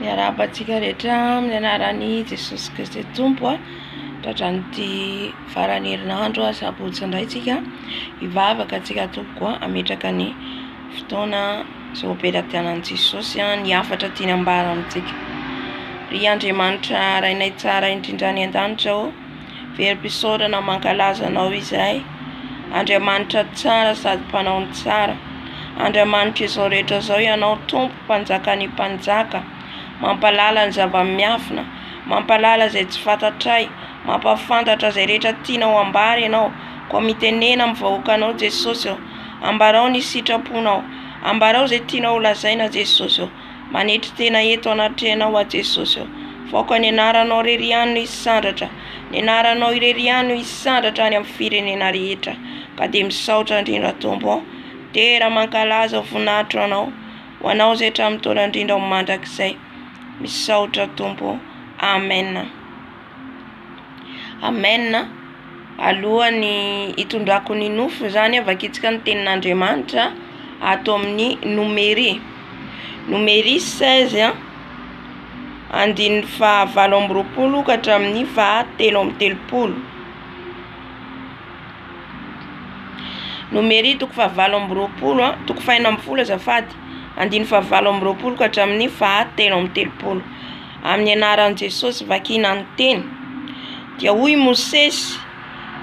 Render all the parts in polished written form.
Miarabantsika rehetra amin'ny anaran'i Jesosy Kristy Tompo tratran'ity farany herinandro sabotsy indray tsika hivavaka antsika tompoko ametraka ny fotoana izay operam-tianan'i Jesosy ny hafatra tiany ambara amintsika. Ry Andriamanitra rainay tsara indrindra any an-danitra verim-pisaorana mankalaza anao izay. Andriamanitra tsara sady mpanao tsara. Andriamanitra izao rehetra izao ianao tompo mpanjakany mpanjaka. Mampalala ny zava-miafina, mampalala izay tsy fantatray, mampafantatra izay rehetra tianao ambara ianao. Koa mitenena amin'ny vahoakanao Jesosy ambarao ny sitraponao, ambarao izay tianao lazaina Jesosy manetry tena eto anatrehanao a Jesosy voaka ny anaranao reriano isandratra, ny anaranao ireriano isandratra any amin'ny firenena rehetra, ka dia misaotra indrindra tompo tera mankalaza voninahitra anao ho anao izay hatramin'ny taona indrindra ho mandrakizay. Misaotra tompo. Amen. Amen. Alohany hitondrako ny nofo zany avakitsika ny tenin'Andriamanitra ato amin'ny Numérie 16 andininy fahavalo amby roapolo ka hatramin'ny fahatelo amby telopolo. Numérie toko fahavalo amby roapolo toko fahaenina amby folo azafady andininy fahavalo amby roapolo ka hatramin'ny fahatelo amby telopolo. Amin'ny anaran'i Jesosy vakina ny teny dia hoy Mosesy,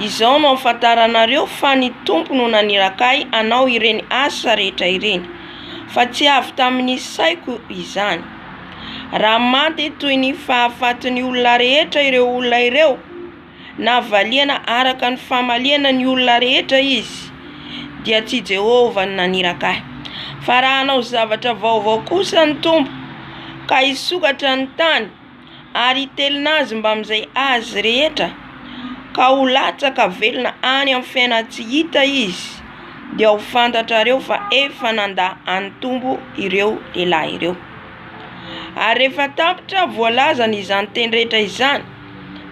izao no ahafantaranareo fa ny Tompo no nanirakay anao ireny asa rehetra ireny, fa tsy avy tamin'ny saiko izany. Raha maty toy ny fahafatin'ny olona rehetra ireo olona ireo, na valiana araka ny famaliana ny olona rehetra izy, dia tsy Jehovah no nanirakay. Fa raha hanao zavatra vaovao kosa ny Tompo, ka hisokatra ny tany ary hitelina azy mba amin'izay azy rehetra, ka ho latsaka velona any amin'ny fiaina tsy hita izy, dia ho fantatrareo fa efa nanda any Tompo ireo lehilahy ireo. Ary rehefa tapitra voalaza izany teny rehetra izany,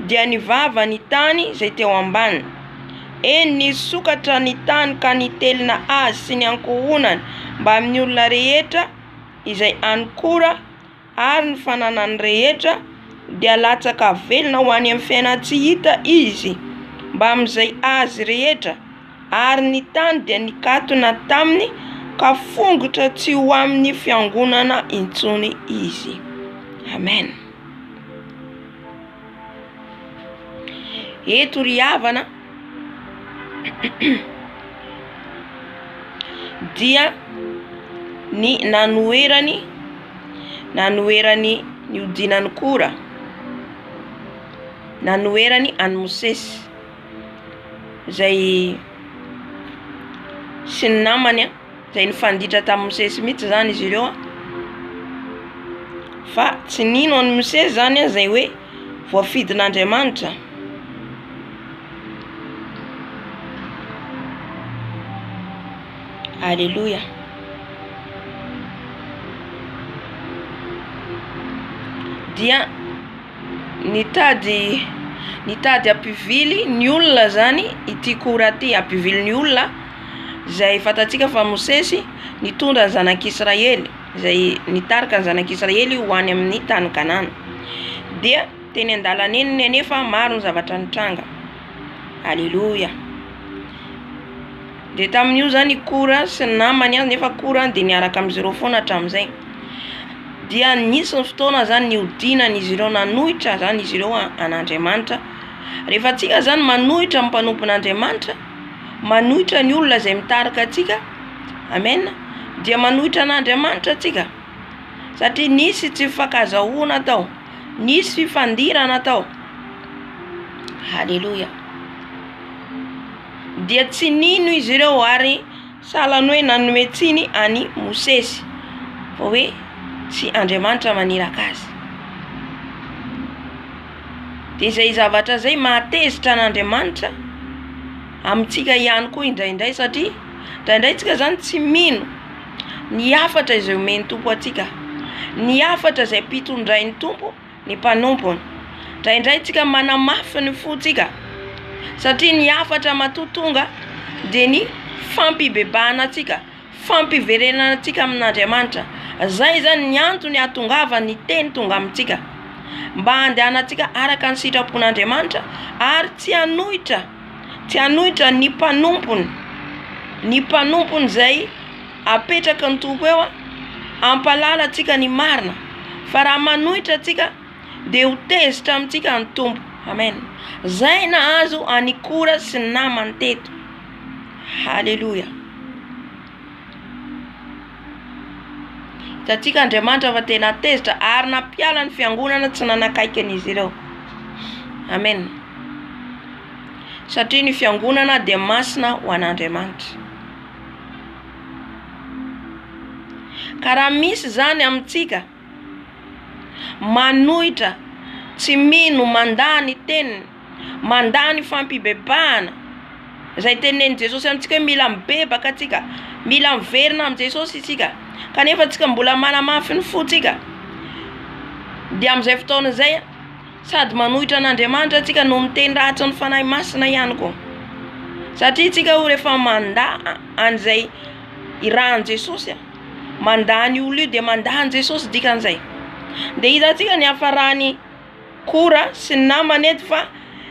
dia nivava ny tany izay teo ambany. Nisokatra ny tany ka nitelina azy sy ny ankohonany mba amin'ny olona rehetra izay ankora, ary ny fananany rehetra dia latsaka velona ho any amin'ny fiaina tsy hita izy mba amin'izay azy rehetra, ary ny tany dia nikatona taminy ka fongotra tsy ho amin'ny fiangonana intsony izy. Amen. Eto ry havana dia ny nanoherany niodinany kora, nanoherany any Mosesy izay sy ny namany izay nifanditra tamin'ny Mosesy mihitsy zany izy ireo fa tsy nino any Mosesy zany izay hoe voafidin'Andriamanitra. Alléluia. Dia nitady ampivily ny olona zany ity kora ty, ampivily ny olona izay fatatsika fa Mosesy nitondra ny zanak'Israely, izay nitarika ny zanak'Israely ho any amin'ny tany Kanana. Dia teny an-dalana eny nefa maro ny zavatra nitranga. Alléluia. Dia tamin'io zany kora sy ny namany nefa kora dia niaraka amin'izareo foana hatramin'izay. Dia nisy ny fotoana zany niodinana izy ireo, nanohitra zany izy ireo an'Andriamanitra. Rehefa tsika zany manohitra amin'ny mpanompon'Andriamanitra, manohitra ny olona izay mitarika atsika, amen, dia manohitra an'Andriamanitra tsika, satria nisy tsy fifankazahoana tao, nisy fifandirana tao. Halleluja. Dia tsy nino izy ireo ary salany hoe nanome tsiny any Mosesy, fa hoe tsy Andriamanitra maniraka azy. Dia izay zavatra zay mahatezitra an'Andriamanitra amintsika ihany koa indraindray, satria indraindray tsika zany tsy mino ny hafatra izay omeny Tompo atsika, ny hafatra izay mpitondrain'ny Tompo ny mpanompony. Indraindray tsika manamafy ny fotsika, satria ny hafatra matotonga dia ny fampibebahana atsika, fampiverenana atsika amin'Andriamanitra, Zay zany ny antony atongava ny teny tonga amintsika mba andehanantsika araka ny sitrapon'Andriamanitra ary tsy hanohitra ny mpanompony zay apetraka ny tompo eo ampalala atsika ny marina, fa raha manohitra atsika dia ho tezitra amintsika ny tompo. Amen. Zay nahazo anikora sy ny namany teto. Haleluya. Tatsika Andriamanitra fa tena tezitra ary nampiala ny fiangonana tsy nanakaiky an'izy ireo. Amen. Satria ny fiangonana dia masina ho an'Andriamanitra. Ka raha misy zany amintsika manohitra tsy mino mandany teniny, mandany fampibebahana zay tenen'i Jesosy amintsika hoe mila mibebaka atsika, mila miverina amin'ny Jesosy isika, kanefa atsika mbola manamafy ny fotsika, dia amin'izay fotoana izay sady manohitra an'Andriamanitra atsika no miteny ratsy ny fanahy masina ihany koa. Satria atsika rehefa manda an'izay irahan'i Jesosy, mandany olo io dia mandany Jesosy dikan'izay. Dia hitantsika ny hafarany kora sy ny namany eto fa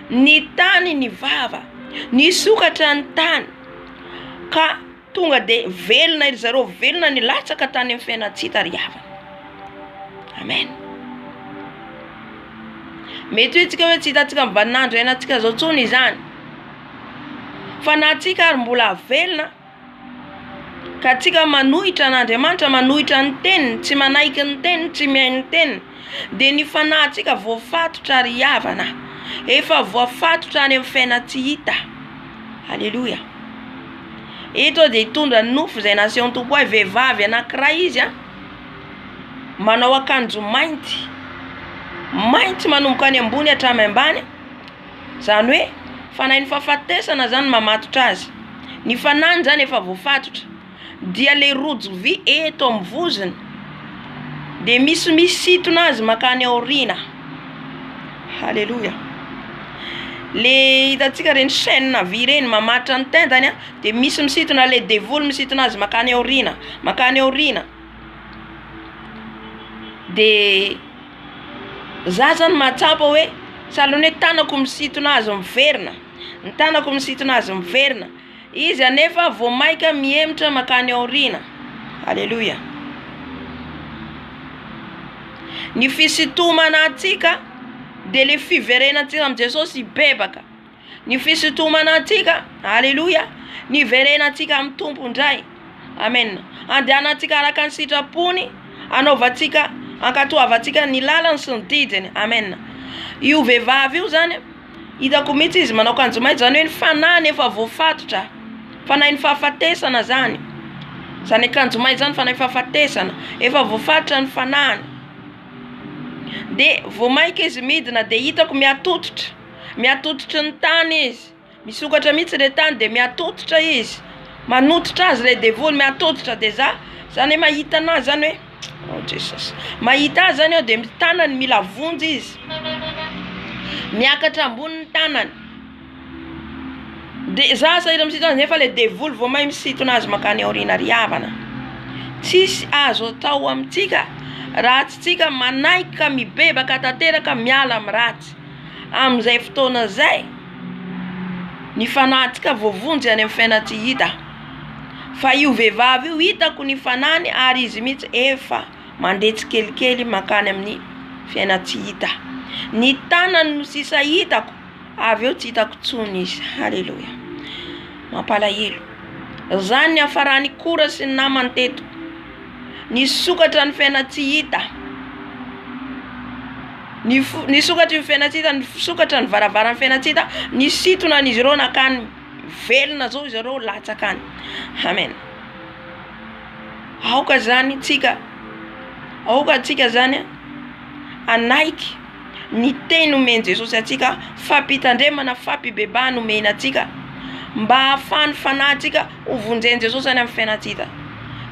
ny tany ny vava, ny sokatra ny tany, ka tonga dia velona ry zareo, velona ny latsaka tany amin'ny fiaina tsy hita ry havana. Amen. Mety hoe tsika hoe tsy hitantsika mivaninandro iainantsika zao tsony izany, fa na tsika ary mbola velona ka tsika manohitra an'Andriamanitra, manohitra ny teniny, tsy manaiky ny teniny, tsy mihaino ny teniny, dia ny fanahintsika voafatotra ry havana, efa voafatotra any amin'ny fiaina tsy hita. Haleluya. Eto dia hitondra ny nofo izay nasehon'ny Tompo hoe vehivavy anankiray izy manao akanjo mainty manomboka any ambony hatramy ambany, zany hoe fanahin'ny fahafatesana zany mamatotra azy. Ny fanahiny zany efa voafatotra, dia le rojo vy eto amin'ny vozony dia misy misitona azy makany aoriana. Haleluya. Le hitantsika reny chaîne vy reny mamatotra ny tendany dia misy misitona le devoly misitona azy makany aoriana. Dia za zany mahatsapa hoe salony hoe tanako misitona azy miverina, ny tanako misitona azy miverina, izy anefa vao maika miemotra makany aoriana. Haleluya. Ny fisitomana atsika dia le fiverenantsika amin'ny Jesosy ibebaka. Ny fisitomana atsika, haleluya, ny verenantsika amin'ny Tompo indray. Amen. Andehanantsika araka ny sitrapony, anaovantsika, ankatoavantsika ny lalany sy ny didiny. Amen. Io vehivavy io zany hitako mihitsy izy manao akanjo mainty, zany hoe ny fanahiny efa voafatotra, fanahin'ny fahafatesana zany. Zany akanjo mainty zany fanahin'ny fahafatesana, efa voafatotra ny fanahiny. Dia vao maika izy midina dia hitako miatototra ny tany izy, misokatra mihitsy le tany dia miatototra izy, manototra azy le devoly, miatototra. Dia zany hoe mahita anazy zany hoe oh Jesus, mahita azy zany eo dia tanany mila vonjy izy, miakatra ambonin'ny tanany. Dia za sahira misito azy nefa le devoly vao mahay misitona azy makany aoriana ry havana. Tsisy azo atao amintsika raha tsy tsika manaiky ka mibebaka tanteraka miala amin'ny ratsy. Amin'izay fotoana izay ny fanahintsika voavonjy any amin'ny fiaina tsy hita. Fa io vehivavy io hitako ny fanahiny ary izy mihitsy efa mandeha tsikelikely makany amin'ny fiaina tsy hita. Ny tanany no sisa hitako, avy eo tsy hitako tsony izy. Haleluya. Mampalahelo. Zany ny hafarany kora sy ny namany teto, ny sokatra ny fiaina tsy hita, ny sokatra ny fiaina tsy hita, ny sokatra ny varavara ny fiaina tsy hita, ny sitona an'izy ireo nakany velona zao izy ireo latsakany. Amen. Aoka tsika zany anaiky ny teny omeny Jesosy atsika, fampitandremana, fampibebahana omeny atsika, mba ahafahany fanahintsika ho vonjeny Jesosy any amin'ny fiaina tsy hita.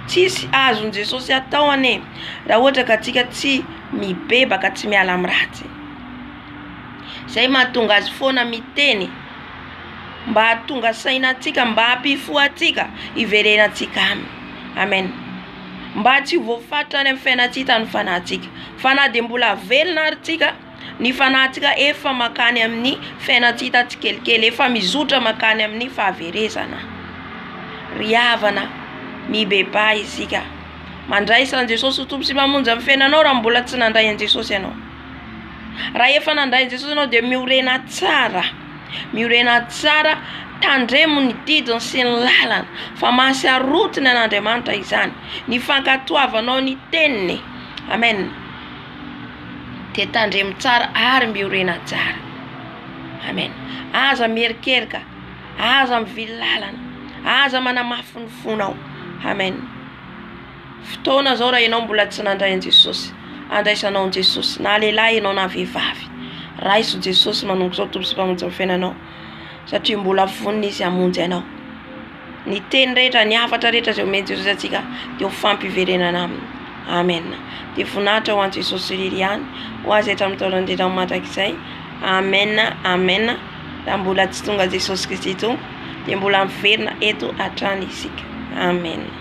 Tsisy azon Jesosy atao ane raha ohatra ka tsika tsy mibebaka, tsy miala amin'ny ratsy. Zay mahatonga azy foana miteny, mba hahatonga sainantsika, mba hampifoha atsika hiverenantsika aminy. Amen. mba tsy voafatra any amin'ny fiainatsika ny fanahintsika fa na dia mbola velona ary tsika ny fanahintsika efa makany amin'ny fiainatsika tsikelikely efa mizotra makany amin'ny fahaverezana ry havana mibeba isika mandraisa an Jesosy tompo sy mamonjy amin'ny fiainanao raha mbola tsy nandray an Jesosy ianao raha efa nandray an Jesosy ianao dia miorena tsara tandremo ny didiny sy ny lalana fa mahasiarotiny an'Andriamanitra izany ny fankatoavanao ny teniny amen dia tandremo tsara ary miorena tsara amen aza mierikerika aza mivily lalana aza manamafy ny fonao amen fotoana zao raha ianao mbola tsy nandray an Jesosy andraisanao an Jesosy na lehilahy ianao na vehivavy raiso Jesosy manongo zao tompo sy mpamonjy amin'ny fiainanao satria mbola vonona izy hamonjy anao ny teny rehetra ny hafatra rehetra izay omeny Jesosy atsika dia ho fampiverenana aminy amen dia voninahitra ho an Jesosy irery ihany ho azy hatramin'ny taona indrindra mandrakizay amen raha mbola tsy tonga Jesosy Kristy tompo dia mbola miverina eto hatrany isika amen.